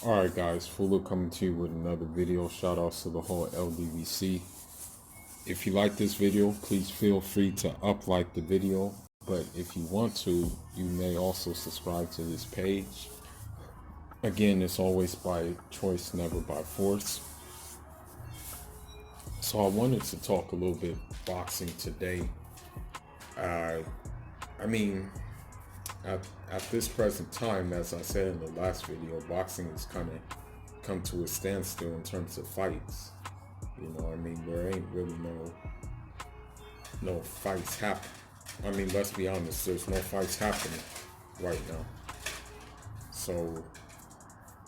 Alright guys, Fuller coming to you with another video. Shout outs to the whole LDVC. If you like this video, please feel free to like the video. But if you want to, you may also subscribe to this page. Again, it's always by choice, never by force. So I wanted to talk a little bit boxing today. I mean, at this present time, as I said in the last video, boxing has kind of come to a standstill in terms of fights. You know, I mean, there ain't really no fights happen. I mean, let's be honest, there's no fights happening right now. So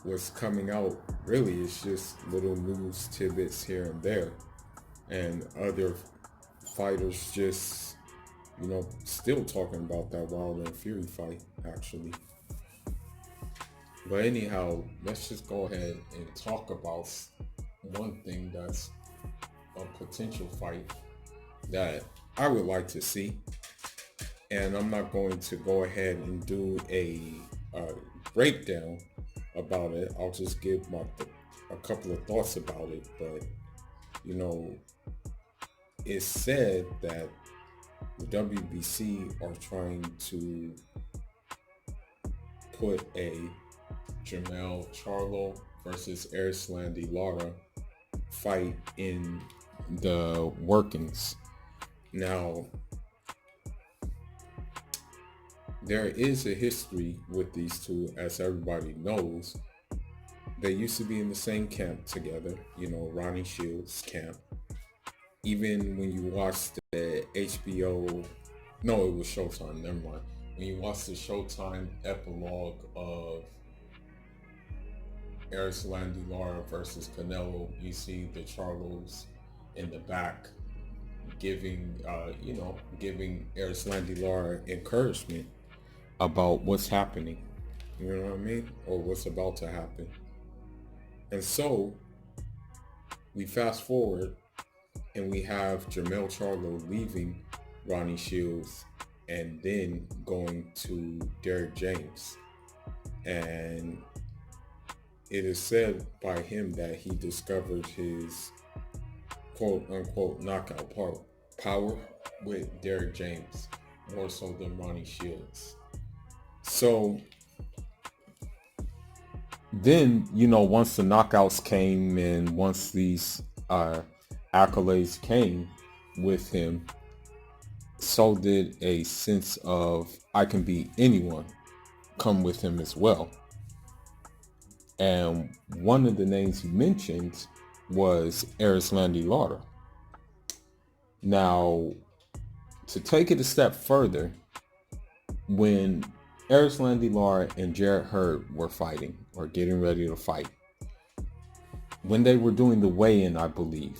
what's coming out really is just little news tidbits here and there, and other fighters just, still talking about that Wilder and Fury fight, actually. But anyhow, let's just go ahead and talk about one thing that's a potential fight that I would like to see. And I'm not going to go ahead and do a breakdown about it. I'll just give a couple of thoughts about it. But, it's said that the WBC are trying to put a Jermell Charlo versus Erislandy Lara fight in the workings. Now, there is a history with these two, as everybody knows. They used to be in the same camp together, Ronnie Shields' camp. Even when you watch the HBO, no, it was Showtime, never mind. When you watch the Showtime epilogue of Erislandy Lara versus Canelo, you see the Charlos in the back giving Erislandy Lara encouragement about what's happening, you know what I mean, or what's about to happen. And so we fast forward and we have Jermell Charlo leaving Ronnie Shields and then going to Derrick James. And it is said by him that he discovered his quote unquote knockout power with Derrick James more so than Ronnie Shields. So then, once the knockouts came and once these accolades came with him, so did a sense of I can beat anyone come with him as well. And one of the names he mentioned was Erislandy Lara. Now, to take it a step further, when Erislandy Lara and Jarrett Hurd were fighting or getting ready to fight, when they were doing the weigh-in, I believe,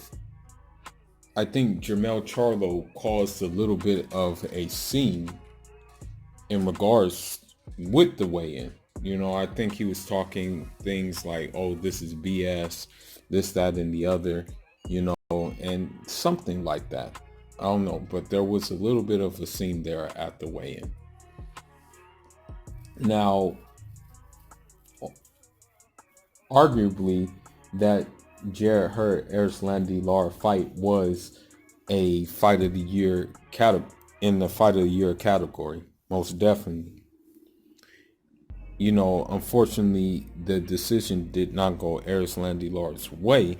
I think Jermell Charlo caused a little bit of a scene in regards with the weigh-in. I think he was talking things like, oh, this is BS, this, that, and the other, and something like that. I don't know, but there was a little bit of a scene there at the weigh-in. Now, arguably, that Jarrett Hurd Erislandy Lara fight was a fight of the year in the fight of the year category, most definitely. Unfortunately, the decision did not go Erislandy Lara's way,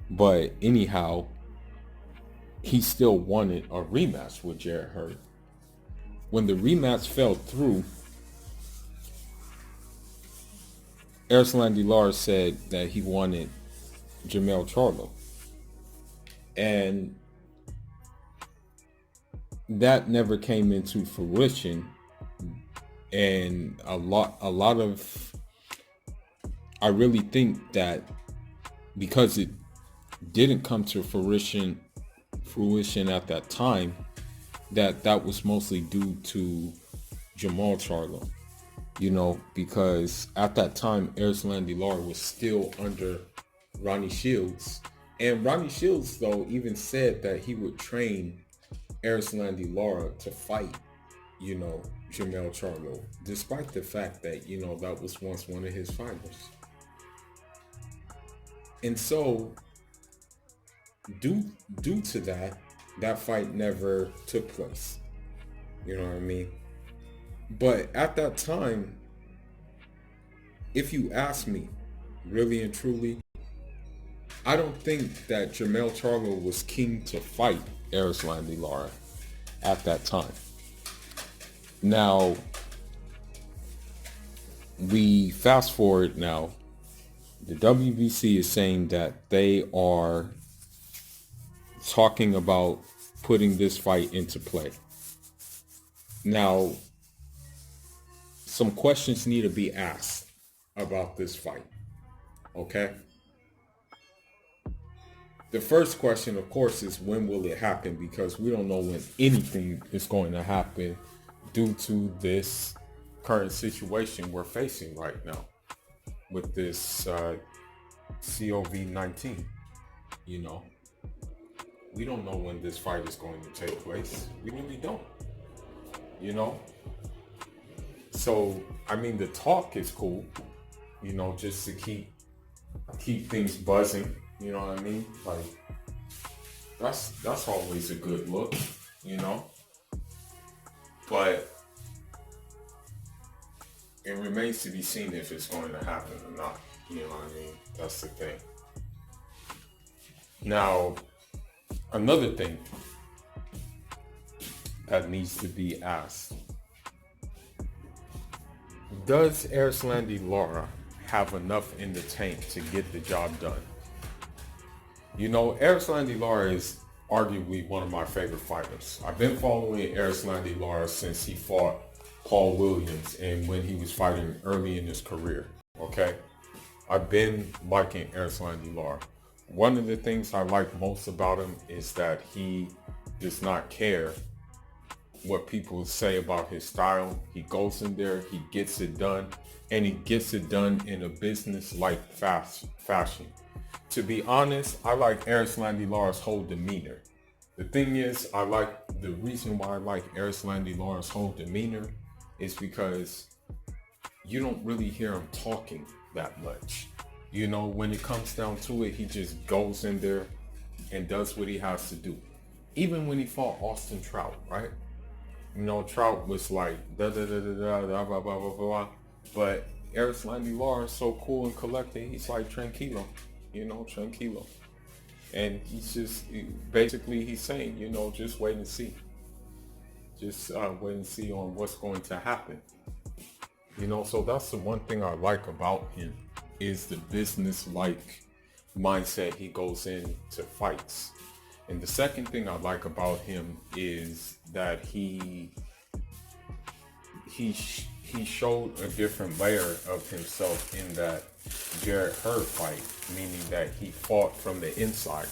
but anyhow, he still wanted a rematch with Jarrett Hurd. When the rematch fell through, Erislandy Lara said that he wanted Jermell Charlo, and that never came into fruition. And a lot of I really think that because it didn't come to fruition at that time, that was mostly due to Jermell Charlo. Because at that time, Erislandy Lara was still under Ronnie Shields. And Ronnie Shields, though, even said that he would train Erislandy Lara to fight, Jermell Charlo, despite the fact that, that was once one of his fighters. And so due due to that, that fight never took place. You know what I mean? But at that time, if you ask me, really and truly, I don't think that Jermell Charlo was keen to fight Erislandy Lara at that time. Now, we fast forward now. The WBC is saying that they are talking about putting this fight into play. Now, some questions need to be asked about this fight. Okay? The first question, of course, is when will it happen? Because we don't know when anything is going to happen due to this current situation we're facing right now with this COVID-19. You know, we don't know when this fight is going to take place. We really don't. You know? So, I mean, the talk is cool, you know, just to keep things buzzing. You know what I mean? Like, that's always a good look, you know? But it remains to be seen if it's going to happen or not. You know what I mean? That's the thing. Now, another thing that needs to be asked. Does Erislandy Lara have enough in the tank to get the job done? You know, Erislandy Lara is arguably one of my favorite fighters. I've been following Erislandy Lara since he fought Paul Williams and when he was fighting early in his career. Okay? I've been liking Erislandy Lara. One of the things I like most about him is that he does not care what people say about his style. He goes in there, he gets it done, and he gets it done in a business-like fashion. To be honest, I like Erislandy Lara's whole demeanor. The thing is, the reason why I like Erislandy Lara's whole demeanor is because you don't really hear him talking that much. You know, when it comes down to it, he just goes in there and does what he has to do. Even when he fought Austin Trout, right? You know, Trout was like da da da da da da blah blah blah blah, but Erislandy Lara is so cool and collected. He's like tranquilo, you know, tranquilo, and he's just basically he's saying, you know, just wait and see, just wait and see on what's going to happen. You know, so that's the one thing I like about him is the business-like mindset he goes into fights. And the second thing I like about him is that he showed a different layer of himself in that Jarrett Hurd fight, meaning that he fought from the inside,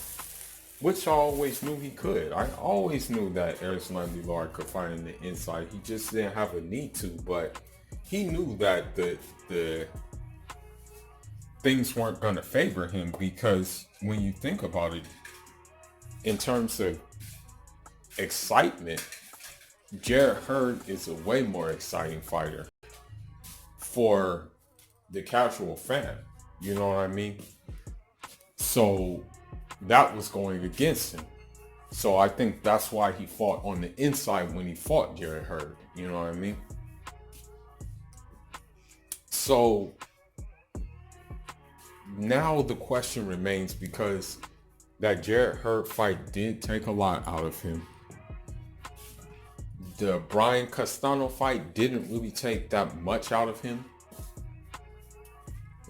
which I always knew he could. I always knew that Erislandy Lara could fight in the inside. He just didn't have a need to, but he knew that the things weren't going to favor him, because when you think about it, in terms of excitement, Jarrett Hurd is a way more exciting fighter for the casual fan. You know what I mean? So that was going against him. So I think that's why he fought on the inside when he fought Jarrett Hurd. You know what I mean? So now the question remains, because that Jarrett Hurd fight did take a lot out of him. The Brian Castano fight didn't really take that much out of him.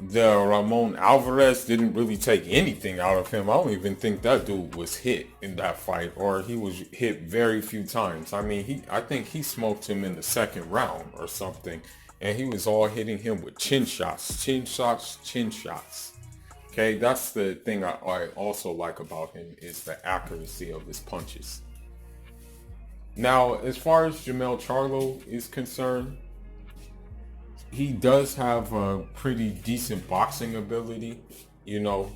The Ramon Alvarez didn't really take anything out of him. I don't even think that dude was hit in that fight, or he was hit very few times. I mean, I think he smoked him in the second round or something, and he was all hitting him with chin shots, chin shots, chin shots. Okay, that's the thing I also like about him, is the accuracy of his punches. Now, as far as Jermell Charlo is concerned, he does have a pretty decent boxing ability. You know,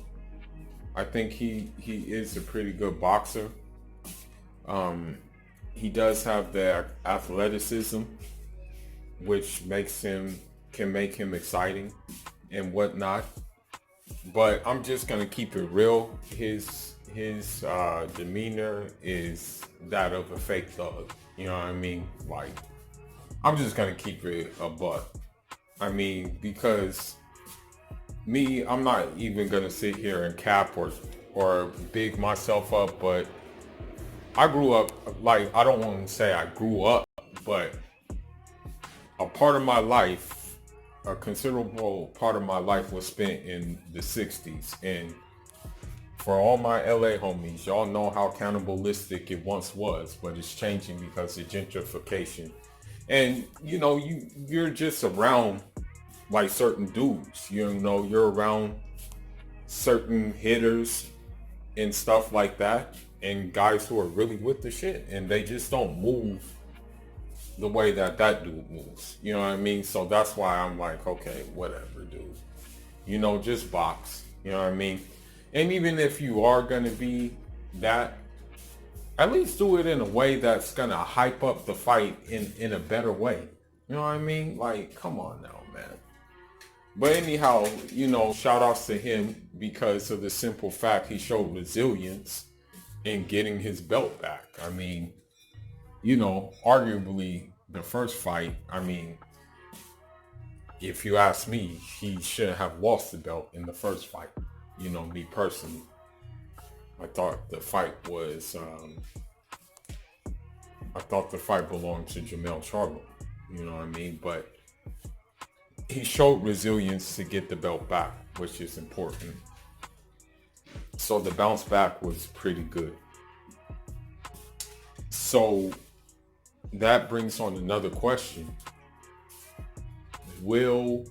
I think he is a pretty good boxer. He does have the athleticism, which can make him exciting and whatnot. But I'm just gonna keep it real. His demeanor is that of a fake thug. You know what I mean? Like, I'm just gonna keep it a buck. I mean, because me, I'm not even gonna sit here and cap or big myself up, but I grew up, like, I don't want to say I grew up, but a part of my life, a considerable part of my life was spent in the 60s. And for all my LA homies, y'all know how cannibalistic it once was, but it's changing because of gentrification. And you're just around like certain dudes, you're around certain hitters and stuff like that, and guys who are really with the shit, and they just don't move the way that dude moves. You know what I mean? So that's why I'm like, okay, whatever, dude. Just box. You know what I mean? And even if you are gonna be that, at least do it in a way that's gonna hype up the fight in a better way. You know what I mean? Like, come on now, man. But anyhow, shout outs to him because of the simple fact he showed resilience in getting his belt back. I mean, arguably the first fight, I mean, if you ask me, he shouldn't have lost the belt in the first fight. Me personally, I thought the fight belonged to Jermell Charlo. You know what I mean? But he showed resilience to get the belt back, which is important. So the bounce back was pretty good. So that brings on another question. Will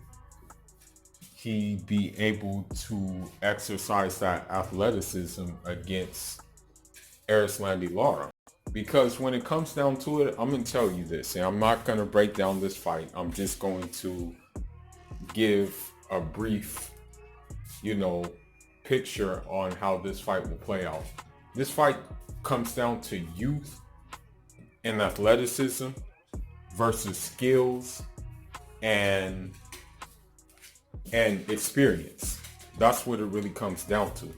he be able to exercise that athleticism against Erislandy Lara? Because when it comes down to it, I'm going to tell you this, and I'm not going to break down this fight. I'm just going to give a brief, picture on how this fight will play out. This fight comes down to youth and athleticism versus skills and experience. That's what it really comes down to.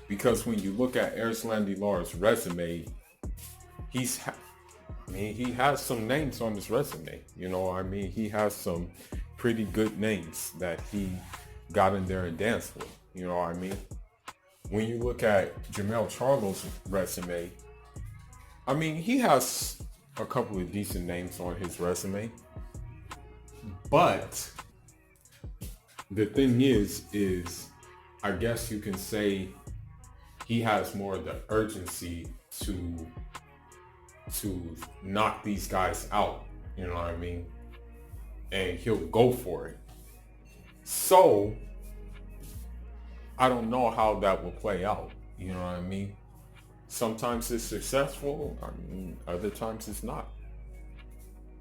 Because when you look at Erislandy Lara's resume, he has some names on his resume. He has some pretty good names that he got in there and danced with. You know what I mean? When you look at Jermell Charlo's resume, I mean, he has a couple of decent names on his resume. But the thing is I guess you can say he has more of the urgency to knock these guys out. You know what I mean? And he'll go for it. So I don't know how that will play out. You know what I mean? Sometimes it's successful. Other times it's not.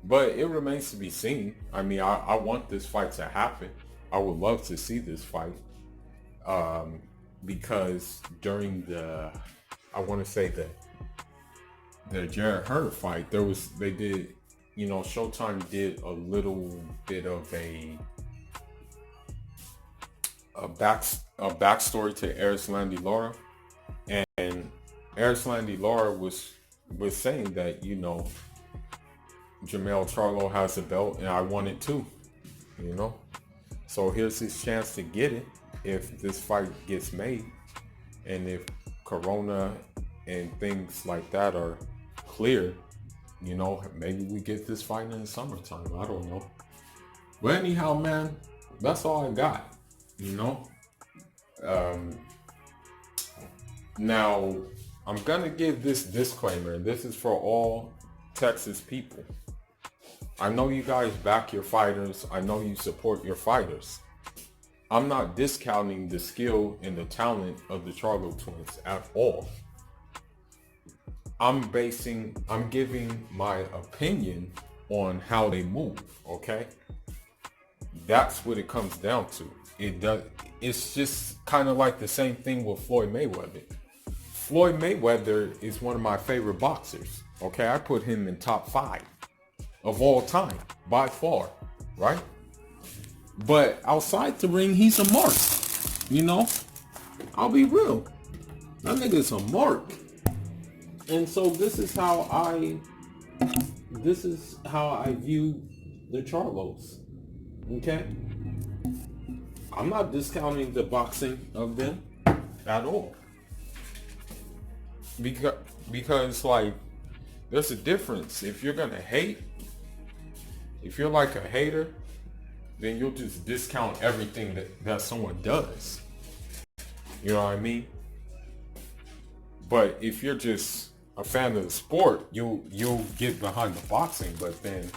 But it remains to be seen. I mean, I want this fight to happen. I would love to see this fight. Because during I want to say the Jarrett Hurd fight, Showtime did a little bit of a backstory to Erislandy Lara, and Erislandy Lara was saying that Jermell Charlo has a belt and I want it too. So here's his chance to get it if this fight gets made, and if Corona and things like that are clear, maybe we get this fight in the summertime. I don't know. But anyhow, man, that's all I got. Now I'm gonna give this disclaimer. This is for all Texas people. I know you guys back your fighters. I know you support your fighters. I'm not discounting the skill and the talent of the Charlo twins at all. I'm giving my opinion on how they move, okay? That's what it comes down to. It's just kind of like the same thing with Floyd Mayweather. Floyd Mayweather is one of my favorite boxers, okay? I put him in top 5 of all time, by far, right? But outside the ring, he's a mark. You know, I'll be real. That nigga's a mark. And so this is how I view the Charlos. Okay? I'm not discounting the boxing of them at all. Because like there's a difference. If you're gonna hate, if you're like a hater, then you'll just discount everything that someone does. You know what I mean? But if you're just a fan of the sport, you'll get behind the boxing, but then,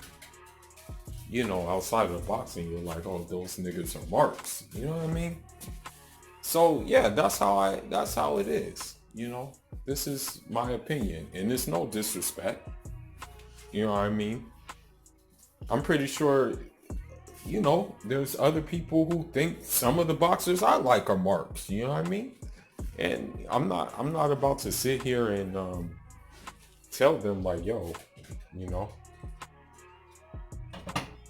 you know, outside of the boxing, you're like, oh, those niggas are marks. You know what I mean? So yeah, that's how it is. You know, this is my opinion, and it's no disrespect. You know what I mean? I'm pretty sure, you know, there's other people who think some of the boxers I like are marks. You know what I mean? And I'm not about to sit here and tell them like, yo, you know,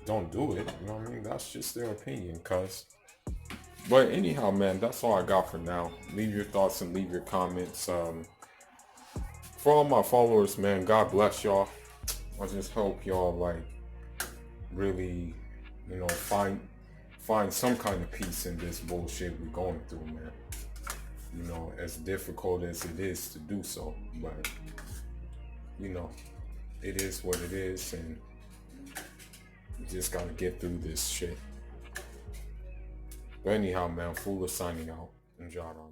don't do it. You know what I mean? That's just their opinion, cuz. But anyhow, man, that's all I got for now. Leave your thoughts and leave your comments. For all my followers, man, God bless y'all. I just hope y'all like really, you know, find some kind of peace in this bullshit we're going through, man. You know, as difficult as it is to do so, but you know, it is what it is, and you just gotta get through this shit. But anyhow, man, Fool is signing out. And Charlo.